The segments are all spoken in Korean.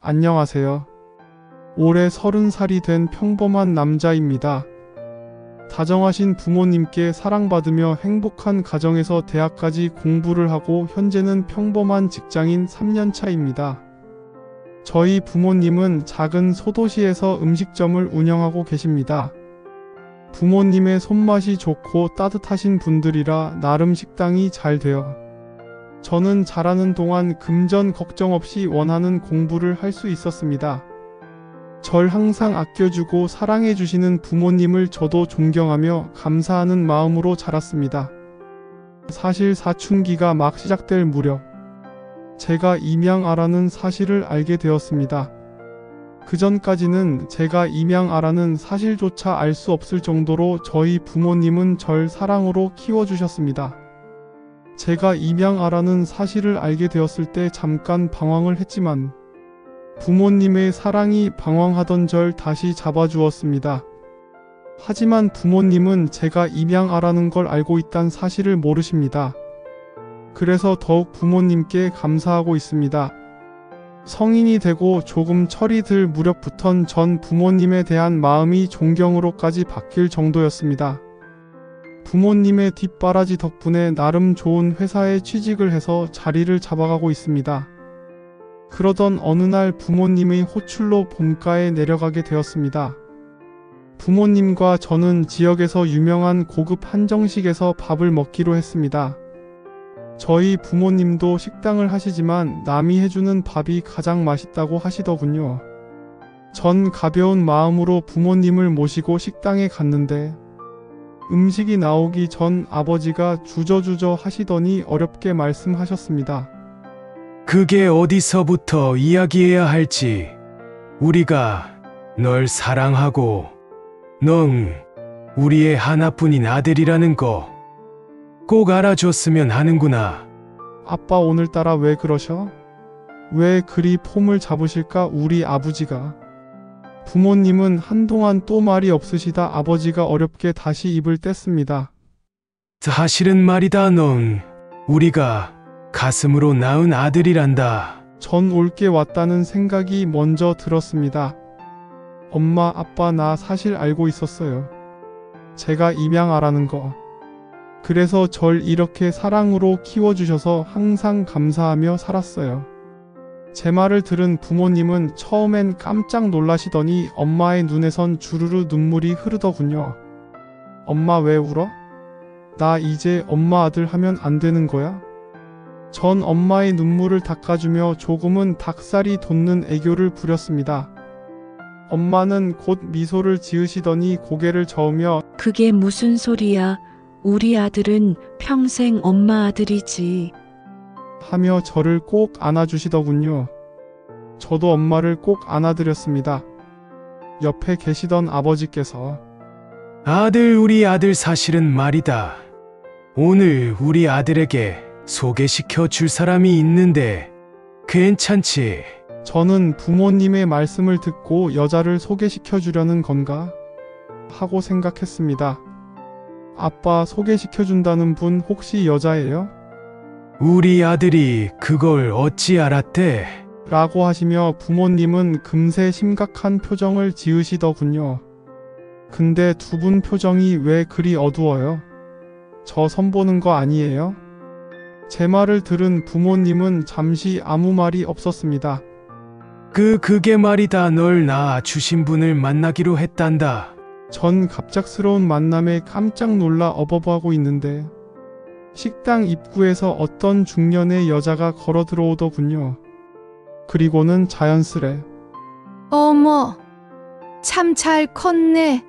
안녕하세요. 올해 30살이 된 평범한 남자입니다. 다정하신 부모님께 사랑받으며 행복한 가정에서 대학까지 공부를 하고 현재는 평범한 직장인 3년차입니다. 저희 부모님은 작은 소도시에서 음식점을 운영하고 계십니다. 부모님의 손맛이 좋고 따뜻하신 분들이라 나름 식당이 잘 돼요. 저는 자라는 동안 금전 걱정 없이 원하는 공부를 할 수 있었습니다. 절 항상 아껴주고 사랑해주시는 부모님을 저도 존경하며 감사하는 마음으로 자랐습니다. 사실 사춘기가 막 시작될 무렵 제가 입양아라는 사실을 알게 되었습니다. 그전까지는 제가 입양아라는 사실조차 알 수 없을 정도로 저희 부모님은 절 사랑으로 키워주셨습니다. 제가 입양아라는 사실을 알게 되었을 때 잠깐 방황을 했지만 부모님의 사랑이 방황하던 절 다시 잡아주었습니다. 하지만 부모님은 제가 입양아라는 걸 알고 있다는 사실을 모르십니다. 그래서 더욱 부모님께 감사하고 있습니다. 성인이 되고 조금 철이 들 무렵부턴 전 부모님에 대한 마음이 존경으로까지 바뀔 정도였습니다. 부모님의 뒷바라지 덕분에 나름 좋은 회사에 취직을 해서 자리를 잡아가고 있습니다. 그러던 어느 날 부모님의 호출로 본가에 내려가게 되었습니다. 부모님과 저는 지역에서 유명한 고급 한정식에서 밥을 먹기로 했습니다. 저희 부모님도 식당을 하시지만 남이 해주는 밥이 가장 맛있다고 하시더군요. 전 가벼운 마음으로 부모님을 모시고 식당에 갔는데 음식이 나오기 전 아버지가 주저주저 하시더니 어렵게 말씀하셨습니다. 그게 어디서부터 이야기해야 할지. 우리가 널 사랑하고 넌 우리의 하나뿐인 아들이라는 거 꼭 알아줬으면 하는구나. 아빠 오늘따라 왜 그러셔? 왜 그리 폼을 잡으실까 우리 아버지가? 부모님은 한동안 또 말이 없으시다 아버지가 어렵게 다시 입을 뗐습니다. 사실은 말이다, 넌 우리가 가슴으로 낳은 아들이란다. 전 올게 왔다는 생각이 먼저 들었습니다. 엄마, 아빠 나 사실 알고 있었어요. 제가 입양아라는 거. 그래서 절 이렇게 사랑으로 키워주셔서 항상 감사하며 살았어요. 제 말을 들은 부모님은 처음엔 깜짝 놀라시더니 엄마의 눈에선 주르르 눈물이 흐르더군요. 엄마 왜 울어? 나 이제 엄마 아들 하면 안 되는 거야? 전 엄마의 눈물을 닦아주며 조금은 닭살이 돋는 애교를 부렸습니다. 엄마는 곧 미소를 지으시더니 고개를 저으며 그게 무슨 소리야? 우리 아들은 평생 엄마 아들이지. 하며 저를 꼭 안아주시더군요. 저도 엄마를 꼭 안아드렸습니다. 옆에 계시던 아버지께서 우리 아들 사실은 말이다. 오늘 우리 아들에게 소개시켜 줄 사람이 있는데 괜찮지? 저는 부모님의 말씀을 듣고 여자를 소개시켜 주려는 건가? 하고 생각했습니다. 아빠 소개시켜 준다는 분 혹시 여자예요? 우리 아들이 그걸 어찌 알았대? 라고 하시며 부모님은 금세 심각한 표정을 지으시더군요. 근데 두 분 표정이 왜 그리 어두워요? 저 선보는 거 아니에요? 제 말을 들은 부모님은 잠시 아무 말이 없었습니다. 그게 말이다. 널 낳아 주신 분을 만나기로 했단다. 전 갑작스러운 만남에 깜짝 놀라 어버버하고 있는데 식당 입구에서 어떤 중년의 여자가 걸어 들어오더군요. 그리고는 자연스레 어머, 참 잘 컸네.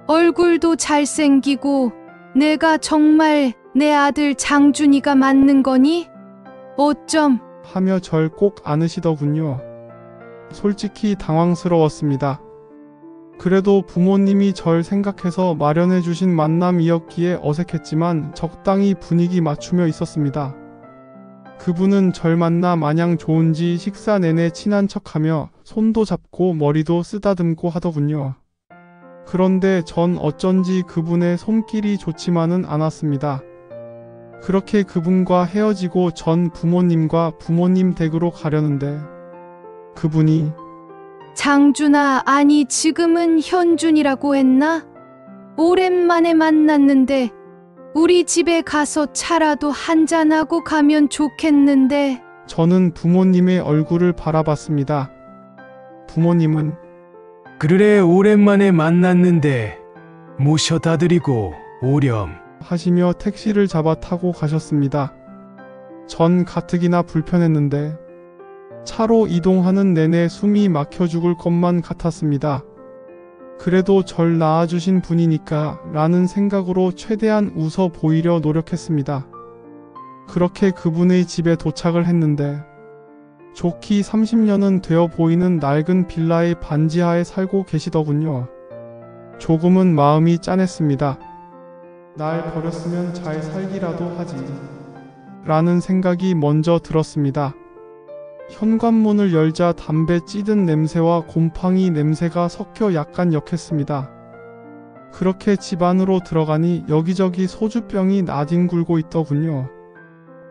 얼굴도 잘생기고 내가 정말 내 아들 장준이가 맞는 거니? 어쩜? 하며 절 꼭 안으시더군요. 솔직히 당황스러웠습니다. 그래도 부모님이 절 생각해서 마련해 주신 만남이었기에 어색했지만 적당히 분위기 맞추며 있었습니다. 그분은 절 만나 마냥 좋은지 식사 내내 친한 척하며 손도 잡고 머리도 쓰다듬고 하더군요. 그런데 전 어쩐지 그분의 손길이 좋지만은 않았습니다. 그렇게 그분과 헤어지고 전 부모님과 부모님 댁으로 가려는데 그분이 장준아, 아니 지금은 현준이라고 했나? 오랜만에 만났는데 우리 집에 가서 차라도 한잔하고 가면 좋겠는데. 저는 부모님의 얼굴을 바라봤습니다. 부모님은 그래 오랜만에 만났는데 모셔다 드리고 오렴. 하시며 택시를 잡아 타고 가셨습니다. 전 가뜩이나 불편했는데 차로 이동하는 내내 숨이 막혀 죽을 것만 같았습니다. 그래도 절 낳아주신 분이니까 라는 생각으로 최대한 웃어 보이려 노력했습니다. 그렇게 그분의 집에 도착을 했는데 좋기 30년은 되어 보이는 낡은 빌라의 반지하에 살고 계시더군요. 조금은 마음이 짠했습니다. 날 버렸으면 잘 살기라도 하지 라는 생각이 먼저 들었습니다. 현관문을 열자 담배 찌든 냄새와 곰팡이 냄새가 섞여 약간 역했습니다. 그렇게 집 안으로 들어가니 여기저기 소주병이 나뒹굴고 있더군요.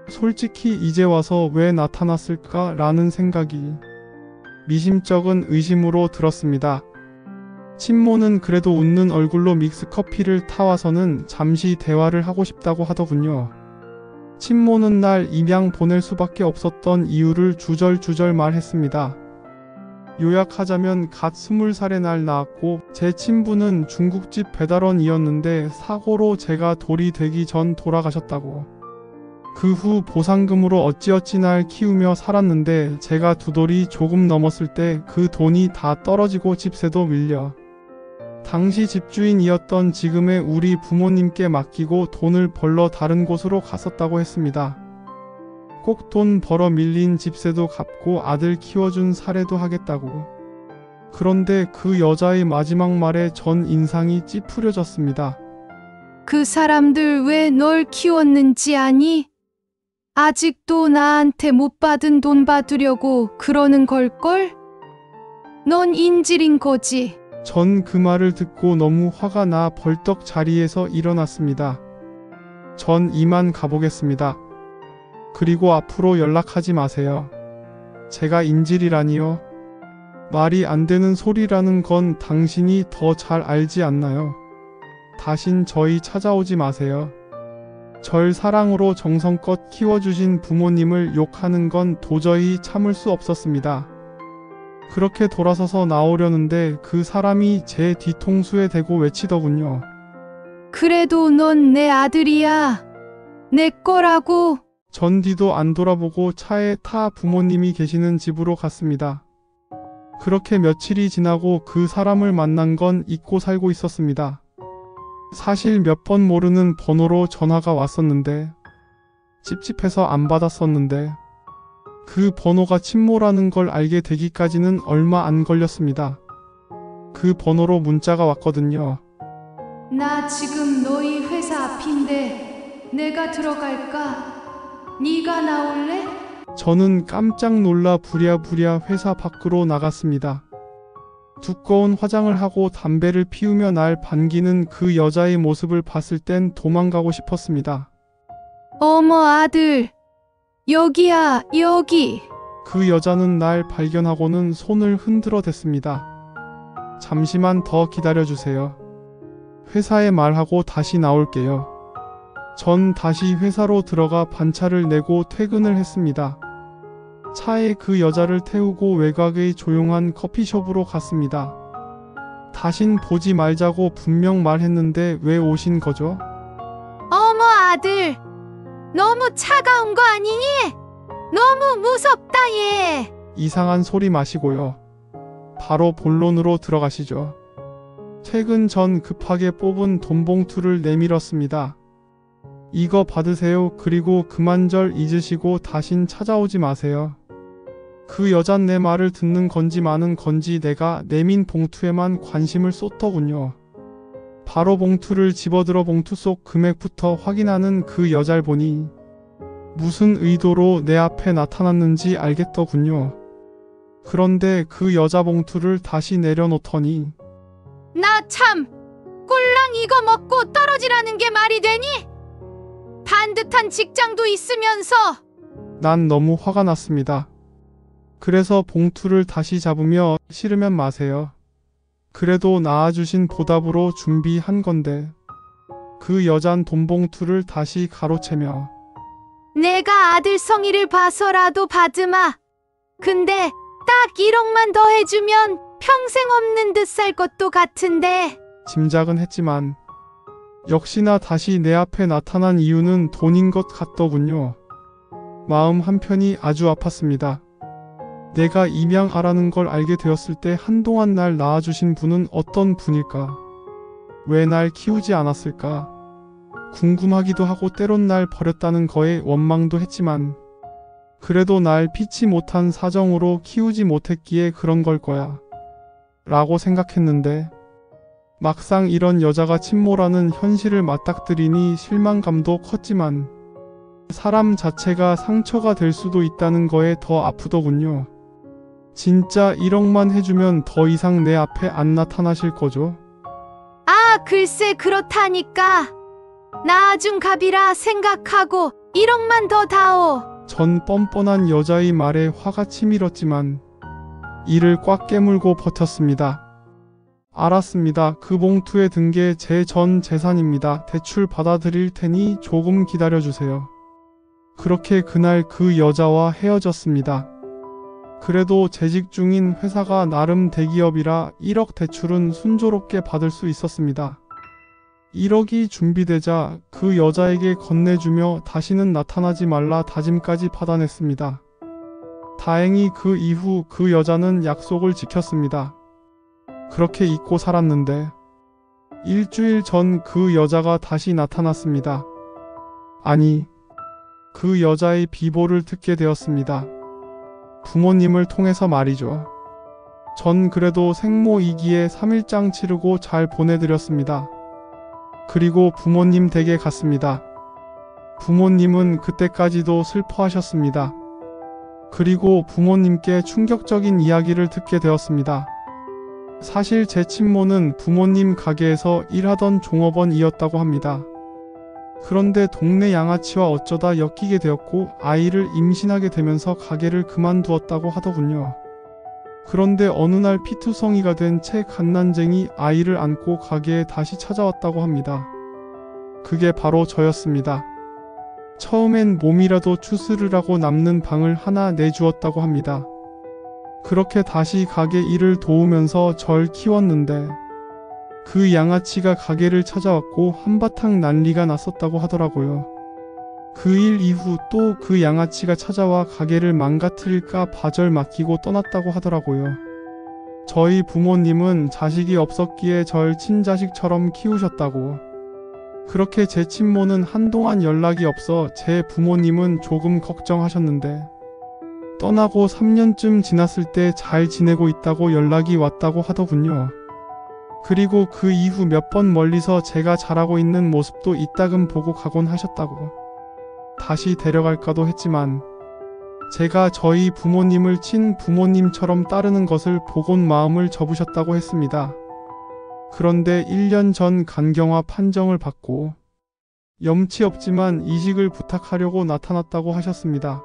솔직히 이제 와서 왜 나타났을까 라는 생각이 미심쩍은 의심으로 들었습니다. 친모는 그래도 웃는 얼굴로 믹스커피를 타와서는 잠시 대화를 하고 싶다고 하더군요. 친모는 날 입양 보낼 수밖에 없었던 이유를 주절주절 말했습니다. 요약하자면 갓 20살의 날 낳았고 제 친부는 중국집 배달원이었는데 사고로 제가 돌이 되기 전 돌아가셨다고. 그 후 보상금으로 어찌어찌 날 키우며 살았는데 제가 두 돌이 조금 넘었을 때 그 돈이 다 떨어지고 집세도 밀려 당시 집주인이었던 지금의 우리 부모님께 맡기고 돈을 벌러 다른 곳으로 갔었다고 했습니다. 꼭 돈 벌어 밀린 집세도 갚고 아들 키워준 사례도 하겠다고. 그런데 그 여자의 마지막 말에 전 인상이 찌푸려졌습니다. 그 사람들 왜 널 키웠는지 아니? 아직도 나한테 못 받은 돈 받으려고 그러는 걸걸? 넌 인질인 거지. 전 그 말을 듣고 너무 화가 나 벌떡 자리에서 일어났습니다. 전 이만 가보겠습니다. 그리고 앞으로 연락하지 마세요. 제가 인질이라니요? 말이 안 되는 소리라는 건 당신이 더 잘 알지 않나요? 다신 저희 찾아오지 마세요. 절 사랑으로 정성껏 키워주신 부모님을 욕하는 건 도저히 참을 수 없었습니다. 그렇게 돌아서서 나오려는데 그 사람이 제 뒤통수에 대고 외치더군요. 그래도 넌 내 아들이야. 내 거라고. 전 뒤도 안 돌아보고 차에 타 부모님이 계시는 집으로 갔습니다. 그렇게 며칠이 지나고 그 사람을 만난 건 잊고 살고 있었습니다. 사실 몇 번 모르는 번호로 전화가 왔었는데 찝찝해서 안 받았었는데 그 번호가 친모라는 걸 알게 되기까지는 얼마 안 걸렸습니다. 그 번호로 문자가 왔거든요. 나 지금 너희 회사 앞인데 내가 들어갈까? 네가 나올래? 저는 깜짝 놀라 부랴부랴 회사 밖으로 나갔습니다. 두꺼운 화장을 하고 담배를 피우며 날 반기는 그 여자의 모습을 봤을 땐 도망가고 싶었습니다. 어머 아들. 여기야 여기. 그 여자는 날 발견하고는 손을 흔들어 댔습니다. 잠시만 더 기다려주세요. 회사에 말하고 다시 나올게요. 전 다시 회사로 들어가 반차를 내고 퇴근을 했습니다. 차에 그 여자를 태우고 외곽의 조용한 커피숍으로 갔습니다. 다신 보지 말자고 분명 말했는데 왜 오신 거죠? 어머 아들. 너무 차가운 거 아니니? 너무 무섭다 얘. 이상한 소리 마시고요. 바로 본론으로 들어가시죠. 퇴근 전 급하게 뽑은 돈 봉투를 내밀었습니다. 이거 받으세요. 그리고 그만절 잊으시고 다신 찾아오지 마세요. 그 여잔 내 말을 듣는 건지 마는 건지 내가 내민 봉투에만 관심을 쏟더군요. 바로 봉투를 집어들어 봉투 속 금액부터 확인하는 그 여자를 보니 무슨 의도로 내 앞에 나타났는지 알겠더군요. 그런데 그 여자 봉투를 다시 내려놓더니 나 참 꼴랑 이거 먹고 떨어지라는 게 말이 되니? 반듯한 직장도 있으면서. 난 너무 화가 났습니다. 그래서 봉투를 다시 잡으며 싫으면 마세요. 그래도 낳아주신 보답으로 준비한 건데. 그 여잔 돈봉투를 다시 가로채며 내가 아들 성의를 봐서라도 받으마. 근데 딱 1억만 더 해주면 평생 없는 듯 살 것도 같은데. 짐작은 했지만 역시나 다시 내 앞에 나타난 이유는 돈인 것 같더군요. 마음 한편이 아주 아팠습니다. 내가 입양아라는 걸 알게 되었을 때 한동안 날 낳아주신 분은 어떤 분일까? 왜 날 키우지 않았을까? 궁금하기도 하고 때론 날 버렸다는 거에 원망도 했지만 그래도 날 피치 못한 사정으로 키우지 못했기에 그런 걸 거야 라고 생각했는데 막상 이런 여자가 친모라는 현실을 맞닥뜨리니 실망감도 컸지만 사람 자체가 상처가 될 수도 있다는 거에 더 아프더군요. 진짜 1억만 해주면 더 이상 내 앞에 안 나타나실 거죠? 아, 글쎄 그렇다니까. 낳아준 갑이라 생각하고 1억만 더 다오. 전 뻔뻔한 여자의 말에 화가 치밀었지만 이를 꽉 깨물고 버텼습니다. 알았습니다. 그 봉투에 든 게 제 전 재산입니다. 대출 받아드릴 테니 조금 기다려주세요. 그렇게 그날 그 여자와 헤어졌습니다. 그래도 재직 중인 회사가 나름 대기업이라 1억 대출은 순조롭게 받을 수 있었습니다. 1억이 준비되자 그 여자에게 건네주며 다시는 나타나지 말라 다짐까지 받아냈습니다. 다행히 그 이후 그 여자는 약속을 지켰습니다. 그렇게 잊고 살았는데 일주일 전 그 여자가 다시 나타났습니다. 아니, 그 여자의 비보를 듣게 되었습니다. 부모님을 통해서 말이죠. 전 그래도 생모이기에 3일장 치르고 잘 보내드렸습니다. 그리고 부모님 댁에 갔습니다. 부모님은 그때까지도 슬퍼하셨습니다. 그리고 부모님께 충격적인 이야기를 듣게 되었습니다. 사실 제 친모는 부모님 가게에서 일하던 종업원이었다고 합니다. 그런데 동네 양아치와 어쩌다 엮이게 되었고 아이를 임신하게 되면서 가게를 그만두었다고 하더군요. 그런데 어느 날 피투성이가 된 채 갓난쟁이 아이를 안고 가게에 다시 찾아왔다고 합니다. 그게 바로 저였습니다. 처음엔 몸이라도 추스르라고 남는 방을 하나 내주었다고 합니다. 그렇게 다시 가게 일을 도우면서 절 키웠는데 그 양아치가 가게를 찾아왔고 한바탕 난리가 났었다고 하더라고요. 그 일 이후 또 그 양아치가 찾아와 가게를 망가뜨릴까 바절 맡기고 떠났다고 하더라고요. 저희 부모님은 자식이 없었기에 절 친자식처럼 키우셨다고. 그렇게 제 친모는 한동안 연락이 없어 제 부모님은 조금 걱정하셨는데 떠나고 3년쯤 지났을 때 잘 지내고 있다고 연락이 왔다고 하더군요. 그리고 그 이후 몇 번 멀리서 제가 자라고 있는 모습도 이따금 보고 가곤 하셨다고. 다시 데려갈까도 했지만 제가 저희 부모님을 친부모님처럼 따르는 것을 보곤 마음을 접으셨다고 했습니다. 그런데 1년 전 간경화 판정을 받고 염치 없지만 이직을 부탁하려고 나타났다고 하셨습니다.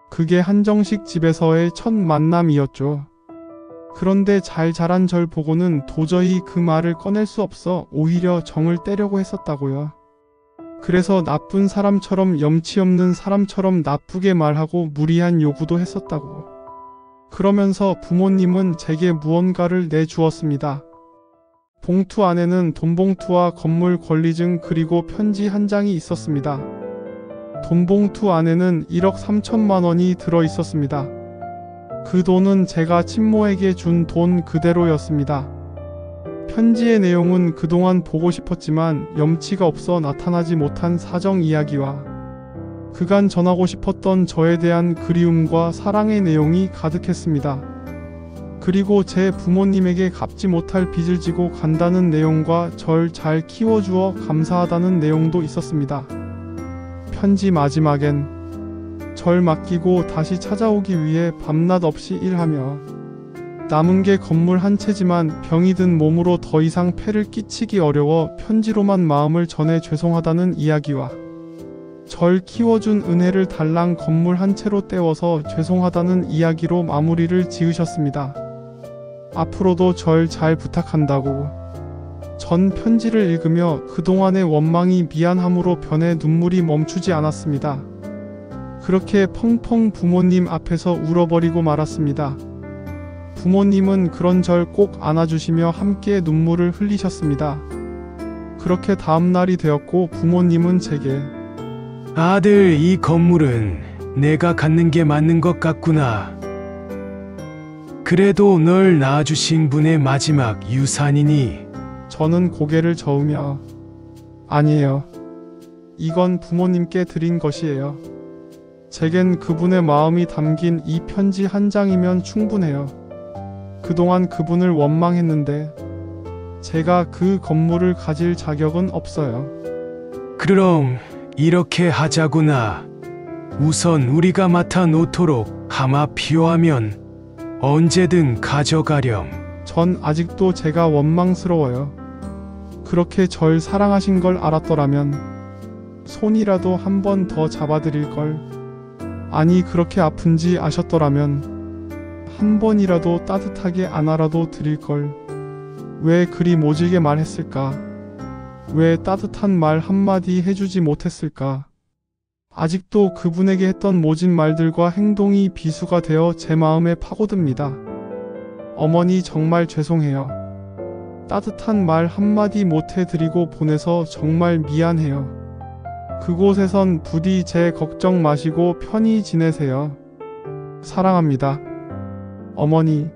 그게 한정식 집에서의 첫 만남이었죠. 그런데 잘 자란 절 보고는 도저히 그 말을 꺼낼 수 없어 오히려 정을 떼려고 했었다고요. 그래서 나쁜 사람처럼 염치 없는 사람처럼 나쁘게 말하고 무리한 요구도 했었다고. 그러면서 부모님은 제게 무언가를 내주었습니다. 봉투 안에는 돈봉투와 건물 권리증 그리고 편지 한 장이 있었습니다. 돈봉투 안에는 1억 3천만 원이 들어 있었습니다. 그 돈은 제가 친모에게 준 돈 그대로였습니다. 편지의 내용은 그동안 보고 싶었지만 염치가 없어 나타나지 못한 사정 이야기와 그간 전하고 싶었던 저에 대한 그리움과 사랑의 내용이 가득했습니다. 그리고 제 부모님에게 갚지 못할 빚을 지고 간다는 내용과 절 잘 키워주어 감사하다는 내용도 있었습니다. 편지 마지막엔 절 맡기고 다시 찾아오기 위해 밤낮 없이 일하며 남은 게 건물 한 채지만 병이 든 몸으로 더 이상 폐를 끼치기 어려워 편지로만 마음을 전해 죄송하다는 이야기와 절 키워준 은혜를 달랑 건물 한 채로 떼워서 죄송하다는 이야기로 마무리를 지으셨습니다. 앞으로도 절 잘 부탁한다고. 전 편지를 읽으며 그동안의 원망이 미안함으로 변해 눈물이 멈추지 않았습니다. 그렇게 펑펑 부모님 앞에서 울어버리고 말았습니다. 부모님은 그런 절 꼭 안아주시며 함께 눈물을 흘리셨습니다. 그렇게 다음날이 되었고 부모님은 제게 아들, 이 건물은 내가 갖는 게 맞는 것 같구나. 그래도 널 낳아주신 분의 마지막 유산이니. 저는 고개를 저으며 아니에요. 이건 부모님께 드린 것이에요. 제겐 그분의 마음이 담긴 이 편지 한 장이면 충분해요. 그동안 그분을 원망했는데 제가 그 건물을 가질 자격은 없어요. 그럼 이렇게 하자구나. 우선 우리가 맡아 놓도록 아마 필요하면 언제든 가져가렴. 전 아직도 제가 원망스러워요. 그렇게 절 사랑하신 걸 알았더라면 손이라도 한 번 더 잡아드릴 걸. 아니 그렇게 아픈지 아셨더라면 한 번이라도 따뜻하게 안아라도 드릴 걸. 왜 그리 모질게 말했을까? 왜 따뜻한 말 한마디 해주지 못했을까? 아직도 그분에게 했던 모진 말들과 행동이 비수가 되어 제 마음에 파고듭니다. 어머니 정말 죄송해요. 따뜻한 말 한마디 못해드리고 보내서 정말 미안해요. 그곳에선 부디 제 걱정 마시고 편히 지내세요. 사랑합니다. 어머니.